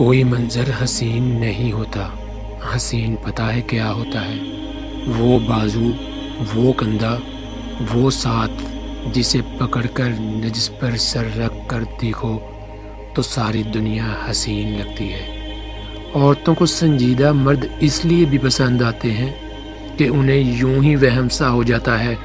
کوئی منظر حسین نہیں ہوتا، حسین پتہ ہے کیا ہوتا ہے؟ وہ بازو، وہ کندھا، وہ ساتھ جسے پکڑ کر نجس پر سر رکھ کر دیکھو تو ساری دنیا حسین لگتی ہے۔ عورتوں کو سنجیدہ مرد اس لیے بھی پسند آتے ہیں کہ انہیں یوں ہی وہم سا ہو جاتا ہے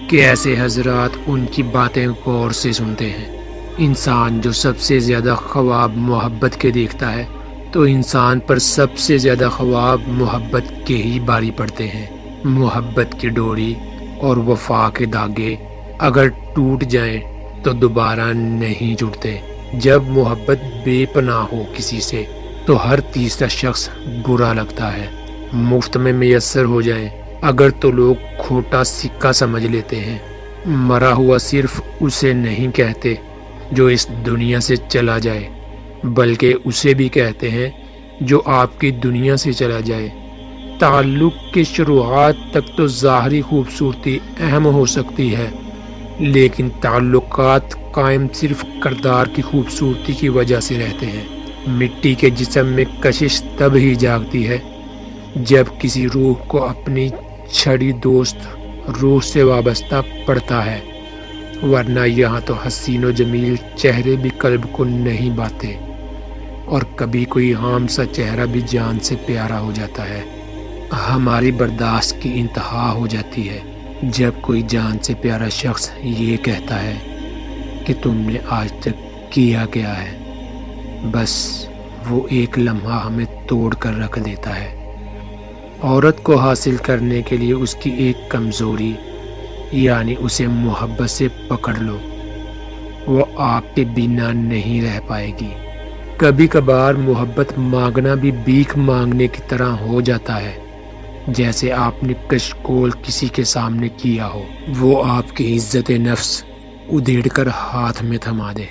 کہ ایسے حضرات ان کی باتیں غور سے سنتے ہیں۔ انسان جو سب سے زیادہ خواب محبت کے دیکھتا ہے تو انسان پر سب سے زیادہ خواب محبت کے ہی باری پڑتے ہیں۔ محبت کی ڈوری اور وفا کے دھاگے اگر ٹوٹ جائیں تو دوبارہ نہیں جڑتے۔ جب محبت بے پناہ ہو کسی سے تو ہر تیسرا شخص برا لگتا ہے۔ مفت میں میسر ہو جائیں اگر تو لوگ کھوٹا سکہ سمجھ لیتے ہیں۔ مرا ہوا صرف اسے نہیں کہتے جو اس دنیا سے چلا جائے، بلکہ اسے بھی کہتے ہیں جو آپ کی دنیا سے چلا جائے۔ تعلق کی شروعات تک تو ظاہری خوبصورتی اہم ہو سکتی ہے، لیکن تعلقات قائم صرف کردار کی خوبصورتی کی وجہ سے رہتے ہیں۔ مٹی کے جسم میں کشش تب ہی جاگتی ہے جب کسی روح کو اپنی چھڑی دوست روح سے وابستہ پڑتا ہے، ورنہ یہاں تو حسین و جمیل چہرے بھی قلب کو نہیں بھاتے، اور کبھی کوئی عام سا چہرہ بھی جان سے پیارا ہو جاتا ہے۔ ہماری برداشت کی انتہا ہو جاتی ہے جب کوئی جان سے پیارا شخص یہ کہتا ہے کہ تم نے آج تک کیا کیا ہے۔ بس وہ ایک لمحہ ہمیں توڑ کر رکھ دیتا ہے۔ عورت کو حاصل کرنے کے لیے اس کی ایک کمزوری، یعنی اسے محبت سے پکڑ لو، وہ آپ کے بنا نہیں رہ پائے گی۔ کبھی کبھار محبت مانگنا بھی بھیک مانگنے کی طرح ہو جاتا ہے، جیسے آپ نے کشکول کسی کے سامنے کیا ہو، وہ آپ کی عزت نفس ادھیڑ کر ہاتھ میں تھما دے۔